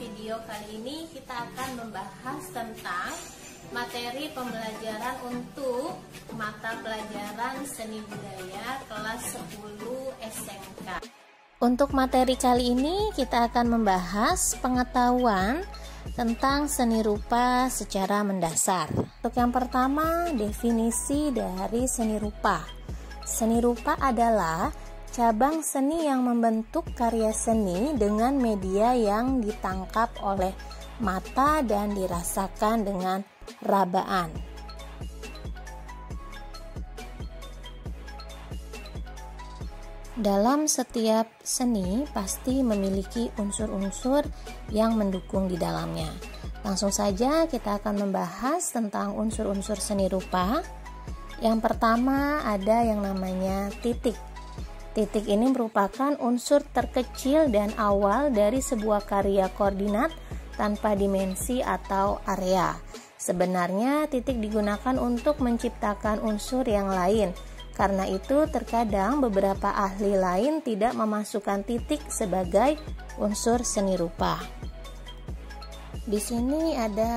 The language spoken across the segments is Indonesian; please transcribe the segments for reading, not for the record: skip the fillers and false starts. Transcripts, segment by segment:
video kali ini kita akan membahas tentang materi pembelajaran untuk mata pelajaran seni budaya kelas 10 SMK. Untuk materi kali ini kita akan membahas pengetahuan tentang seni rupa secara mendasar. Untuk yang pertama, definisi dari seni rupa. Seni rupa adalah cabang seni yang membentuk karya seni dengan media yang ditangkap oleh mata dan dirasakan dengan rabaan. Dalam setiap seni pasti memiliki unsur-unsur yang mendukung di dalamnya. Langsung saja kita akan membahas tentang unsur-unsur seni rupa. Yang pertama ada yang namanya titik. Titik ini merupakan unsur terkecil dan awal dari sebuah karya koordinat tanpa dimensi atau area. Sebenarnya titik digunakan untuk menciptakan unsur yang lain. Karena itu terkadang beberapa ahli lain tidak memasukkan titik sebagai unsur seni rupa. Di sini ada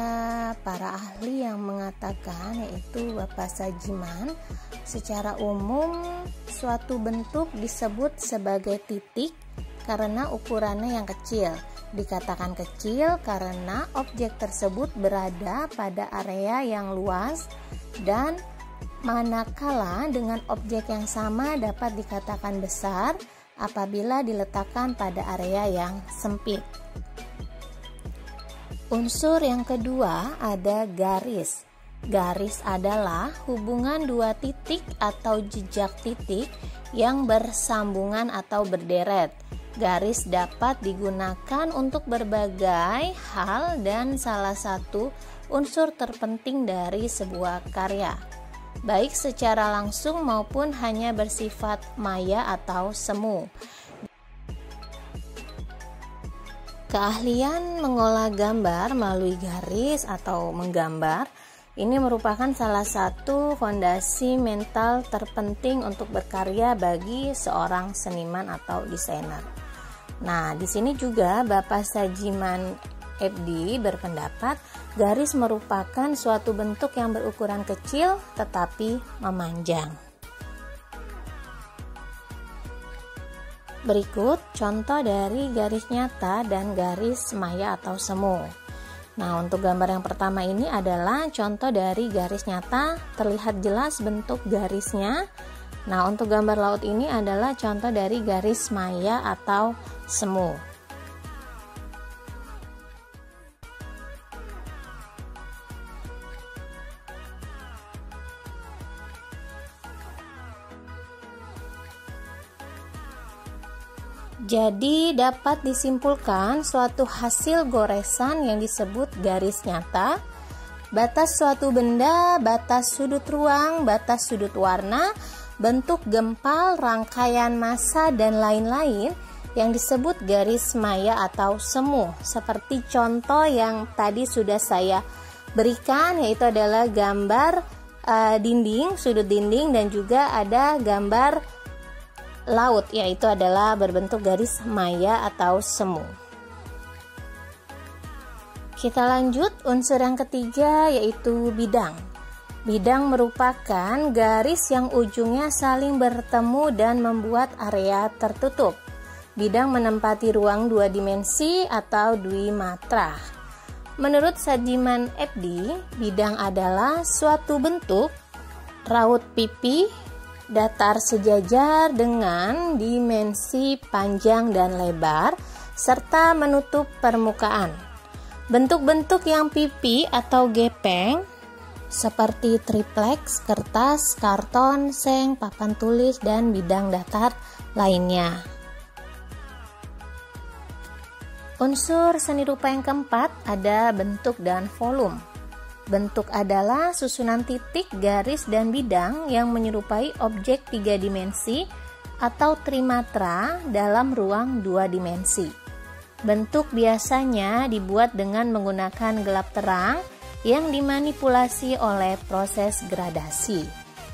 para ahli yang mengatakan, yaitu Bapak Sajiman, secara umum suatu bentuk disebut sebagai titik karena ukurannya yang kecil. Dikatakan kecil karena objek tersebut berada pada area yang luas, dan manakala dengan objek yang sama dapat dikatakan besar apabila diletakkan pada area yang sempit. Unsur yang kedua ada garis. Garis adalah hubungan dua titik atau jejak titik yang bersambungan atau berderet. Garis dapat digunakan untuk berbagai hal dan salah satu unsur terpenting dari sebuah karya, baik secara langsung maupun hanya bersifat maya atau semu. Keahlian mengolah gambar melalui garis atau menggambar ini merupakan salah satu fondasi mental terpenting untuk berkarya bagi seorang seniman atau desainer. Nah, di sini juga Bapak Sajiman FD berpendapat garis merupakan suatu bentuk yang berukuran kecil tetapi memanjang. Berikut contoh dari garis nyata dan garis maya atau semu. Nah, untuk gambar yang pertama ini adalah contoh dari garis nyata, terlihat jelas bentuk garisnya. Nah, untuk gambar laut ini adalah contoh dari garis maya atau semu. Jadi dapat disimpulkan suatu hasil goresan yang disebut garis nyata, batas suatu benda, batas sudut ruang, batas sudut warna, bentuk gempal, rangkaian massa, dan lain-lain yang disebut garis maya atau semu. Seperti contoh yang tadi sudah saya berikan, yaitu adalah gambar dinding, sudut dinding, dan juga ada gambar laut, yaitu adalah berbentuk garis maya atau semu. Kita lanjut unsur yang ketiga, yaitu bidang. Bidang merupakan garis yang ujungnya saling bertemu dan membuat area tertutup. Bidang menempati ruang dua dimensi atau dwimatra. Menurut Sajiman FD, bidang adalah suatu bentuk raut pipi datar sejajar dengan dimensi panjang dan lebar serta menutup permukaan. Bentuk-bentuk yang pipi atau gepeng seperti triplex, kertas, karton, seng, papan tulis, dan bidang datar lainnya. Unsur seni rupa yang keempat ada bentuk dan volume. Bentuk adalah susunan titik, garis, dan bidang yang menyerupai objek tiga dimensi atau trimatra dalam ruang dua dimensi. Bentuk biasanya dibuat dengan menggunakan gelap terang yang dimanipulasi oleh proses gradasi.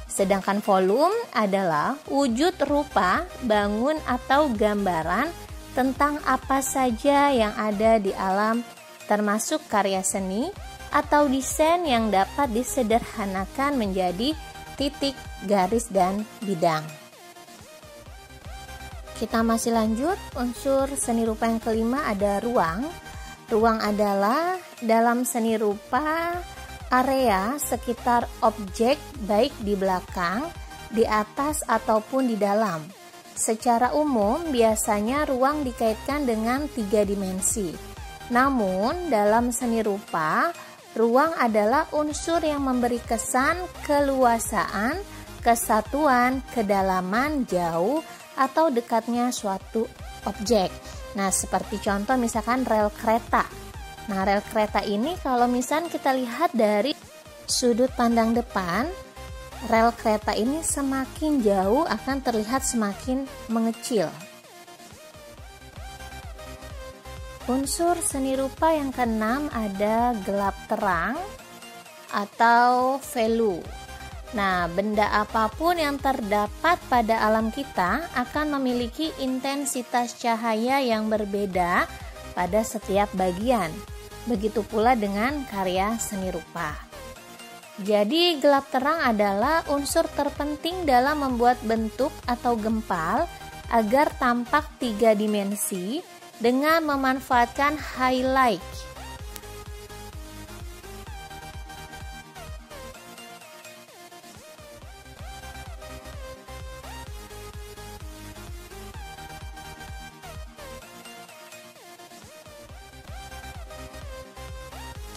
Sedangkan volume adalah wujud rupa, bangun atau gambaran tentang apa saja yang ada di alam, termasuk karya seni atau desain yang dapat disederhanakan menjadi titik, garis, dan bidang. Kita masih lanjut. Unsur seni rupa yang kelima ada ruang. Ruang adalah dalam seni rupa area sekitar objek, baik di belakang, di atas, ataupun di dalam. Secara umum biasanya ruang dikaitkan dengan 3 dimensi. Namun dalam seni rupa, ruang adalah unsur yang memberi kesan keluasaan, kesatuan, kedalaman, jauh, atau dekatnya suatu objek. Nah, seperti contoh misalkan rel kereta. Nah, rel kereta ini kalau misalkan kita lihat dari sudut pandang depan, rel kereta ini semakin jauh akan terlihat semakin mengecil. Unsur seni rupa yang keenam ada gelap terang atau value. Nah, benda apapun yang terdapat pada alam kita akan memiliki intensitas cahaya yang berbeda pada setiap bagian. Begitu pula dengan karya seni rupa. Jadi, gelap terang adalah unsur terpenting dalam membuat bentuk atau gempal agar tampak 3 dimensi dengan memanfaatkan highlight.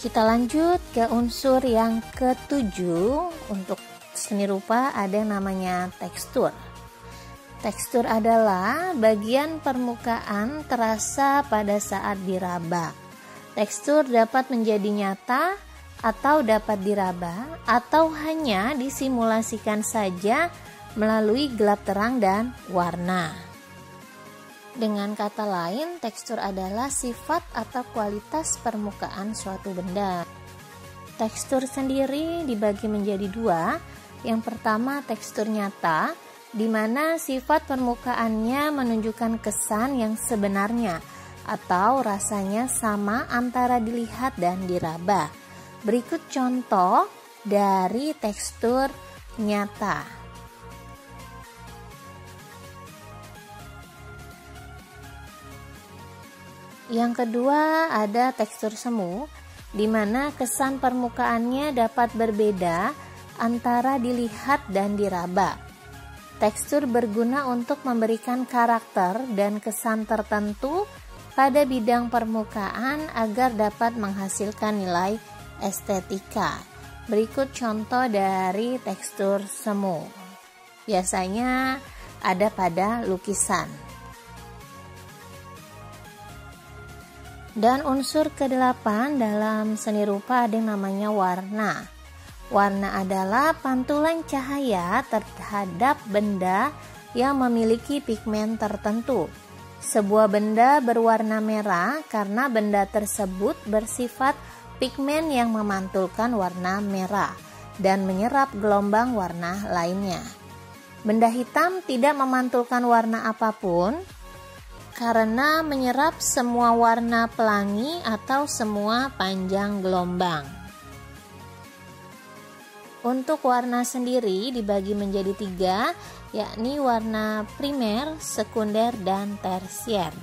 Kita lanjut ke unsur yang ketujuh. Untuk seni rupa ada yang namanya tekstur. Tekstur adalah bagian permukaan terasa pada saat diraba. Tekstur dapat menjadi nyata atau dapat diraba atau hanya disimulasikan saja melalui gelap terang dan warna. Dengan kata lain, tekstur adalah sifat atau kualitas permukaan suatu benda. Tekstur sendiri dibagi menjadi 2. Yang pertama tekstur nyata, di mana sifat permukaannya menunjukkan kesan yang sebenarnya atau rasanya sama antara dilihat dan diraba. Berikut contoh dari tekstur nyata. Yang kedua ada tekstur semu, di mana kesan permukaannya dapat berbeda antara dilihat dan diraba. Tekstur berguna untuk memberikan karakter dan kesan tertentu pada bidang permukaan agar dapat menghasilkan nilai estetika. Berikut contoh dari tekstur semu. Biasanya ada pada lukisan. Dan unsur ke-8 dalam seni rupa ada yang namanya warna. Warna adalah pantulan cahaya terhadap benda yang memiliki pigmen tertentu. Sebuah benda berwarna merah karena benda tersebut bersifat pigmen yang memantulkan warna merah dan menyerap gelombang warna lainnya. Benda hitam tidak memantulkan warna apapun karena menyerap semua warna pelangi atau semua panjang gelombang. Untuk warna sendiri dibagi menjadi 3, yakni warna primer, sekunder, dan tersier.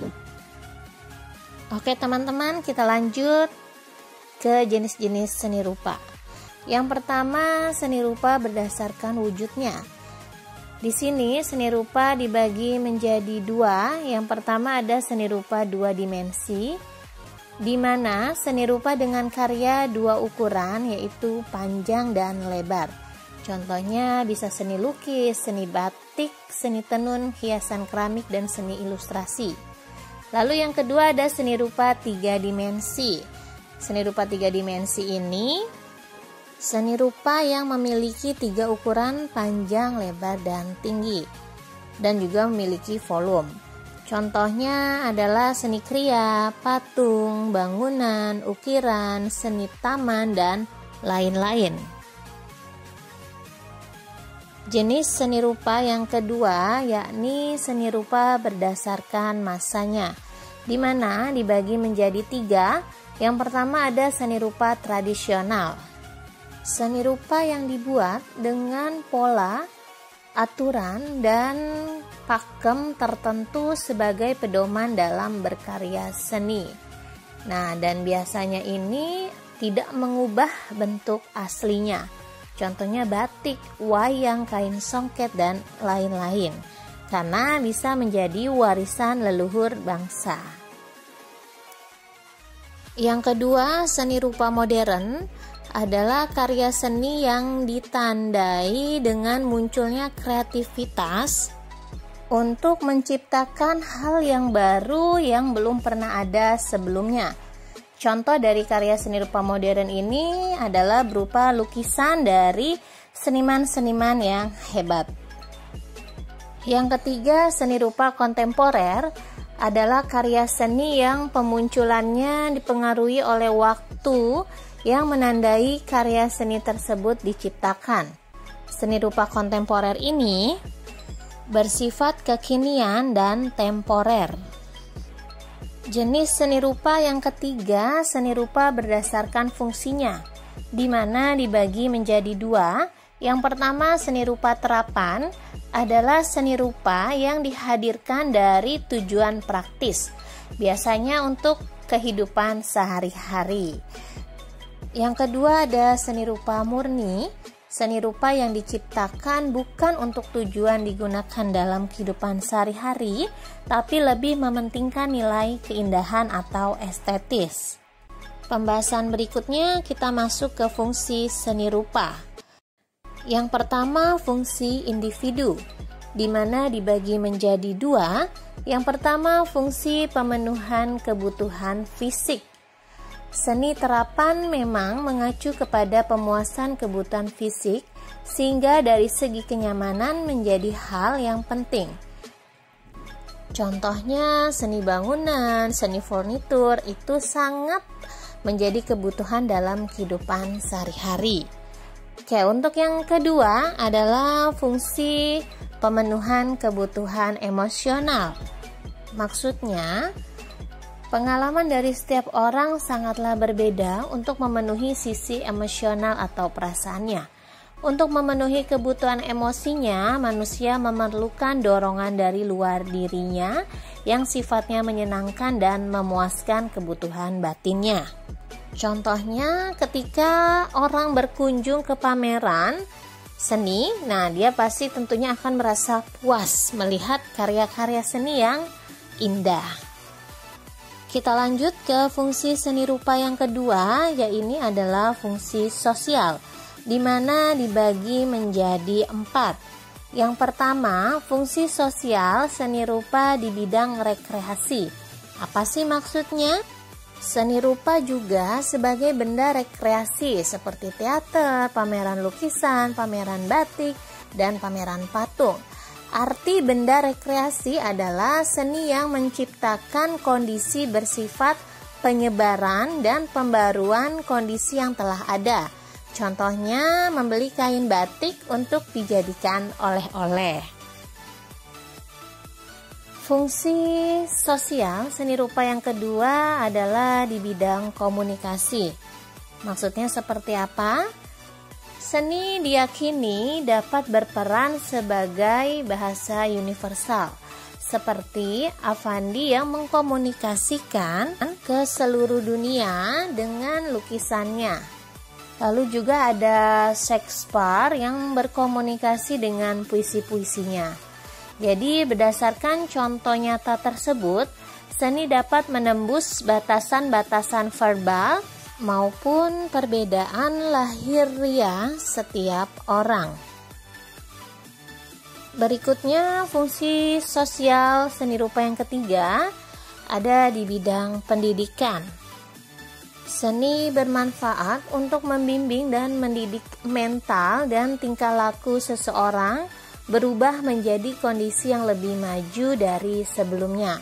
Oke teman-teman, kita lanjut ke jenis-jenis seni rupa. Yang pertama, seni rupa berdasarkan wujudnya. Di sini seni rupa dibagi menjadi 2. Yang pertama ada seni rupa 2 dimensi, di mana seni rupa dengan karya 2 ukuran yaitu panjang dan lebar. Contohnya bisa seni lukis, seni batik, seni tenun, hiasan keramik, dan seni ilustrasi. Lalu yang kedua ada seni rupa 3 dimensi. Seni rupa 3 dimensi ini seni rupa yang memiliki 3 ukuran panjang, lebar, dan tinggi, dan juga memiliki volume. Contohnya adalah seni kriya, patung, bangunan, ukiran, seni taman, dan lain-lain. Jenis seni rupa yang kedua yakni seni rupa berdasarkan masanya, di mana dibagi menjadi 3. Yang pertama ada seni rupa tradisional. Seni rupa yang dibuat dengan pola, aturan, dan pakem tertentu sebagai pedoman dalam berkarya seni. Nah, dan biasanya ini tidak mengubah bentuk aslinya. Contohnya batik, wayang, kain songket, dan lain-lain. Karena bisa menjadi warisan leluhur bangsa. Yang kedua, seni rupa modern adalah karya seni yang ditandai dengan munculnya kreativitas untuk menciptakan hal yang baru yang belum pernah ada sebelumnya. Contoh dari karya seni rupa modern ini adalah berupa lukisan dari seniman-seniman yang hebat. Yang ketiga, seni rupa kontemporer adalah karya seni yang pemunculannya dipengaruhi oleh waktu yang menandai karya seni tersebut diciptakan. Seni rupa kontemporer ini bersifat kekinian dan temporer. Jenis seni rupa yang ketiga, seni rupa berdasarkan fungsinya, di mana dibagi menjadi 2. Yang pertama, seni rupa terapan adalah seni rupa yang dihadirkan dari tujuan praktis, biasanya untuk kehidupan sehari-hari. Yang kedua ada seni rupa murni, seni rupa yang diciptakan bukan untuk tujuan digunakan dalam kehidupan sehari-hari, tapi lebih mementingkan nilai keindahan atau estetis. Pembahasan berikutnya kita masuk ke fungsi seni rupa. Yang pertama, fungsi individu, di mana dibagi menjadi 2. Yang pertama, fungsi pemenuhan kebutuhan fisik. Seni terapan memang mengacu kepada pemuasan kebutuhan fisik, sehingga dari segi kenyamanan menjadi hal yang penting. Contohnya seni bangunan, seni furnitur itu sangat menjadi kebutuhan dalam kehidupan sehari-hari. Oke, untuk yang kedua adalah fungsi pemenuhan kebutuhan emosional. Maksudnya, pengalaman dari setiap orang sangatlah berbeda untuk memenuhi sisi emosional atau perasaannya. Untuk memenuhi kebutuhan emosinya, manusia memerlukan dorongan dari luar dirinya yang sifatnya menyenangkan dan memuaskan kebutuhan batinnya. Contohnya ketika orang berkunjung ke pameran seni, nah dia pasti tentunya akan merasa puas melihat karya-karya seni yang indah. Kita lanjut ke fungsi seni rupa yang kedua, yaitu adalah fungsi sosial, di mana dibagi menjadi 4. Yang pertama, fungsi sosial seni rupa di bidang rekreasi. Apa sih maksudnya? Seni rupa juga sebagai benda rekreasi seperti teater, pameran lukisan, pameran batik, dan pameran patung. Arti benda rekreasi adalah seni yang menciptakan kondisi bersifat penyebaran dan pembaruan kondisi yang telah ada. Contohnya membeli kain batik untuk dijadikan oleh-oleh. Fungsi sosial seni rupa yang kedua adalah di bidang komunikasi. Maksudnya seperti apa? Seni diyakini dapat berperan sebagai bahasa universal, seperti Affandi yang mengkomunikasikan ke seluruh dunia dengan lukisannya. Lalu juga ada Shakespeare yang berkomunikasi dengan puisi-puisinya. Jadi berdasarkan contoh nyata tersebut, seni dapat menembus batasan-batasan verbal maupun perbedaan lahiriah setiap orang. Berikutnya, fungsi sosial seni rupa yang ketiga ada di bidang pendidikan. Seni bermanfaat untuk membimbing dan mendidik mental dan tingkah laku seseorang berubah menjadi kondisi yang lebih maju dari sebelumnya.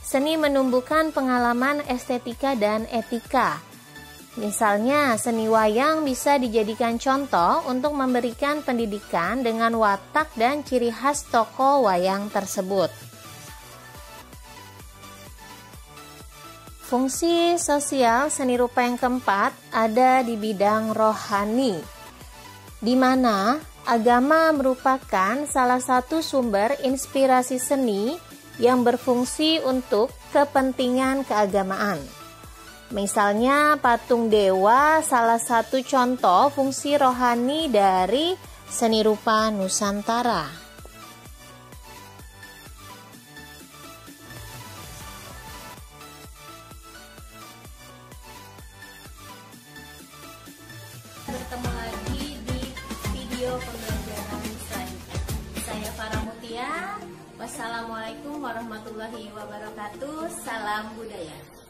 Seni menumbuhkan pengalaman estetika dan etika. Misalnya, seni wayang bisa dijadikan contoh untuk memberikan pendidikan dengan watak dan ciri khas tokoh wayang tersebut. Fungsi sosial seni rupa yang keempat ada di bidang rohani, di mana agama merupakan salah satu sumber inspirasi seni yang berfungsi untuk kepentingan keagamaan. Misalnya patung dewa salah satu contoh fungsi rohani dari seni rupa Nusantara. Bertemu lagi di video pembelajaran selanjutnya. Saya Farah Mutia. Wassalamualaikum warahmatullahi wabarakatuh. Salam budaya.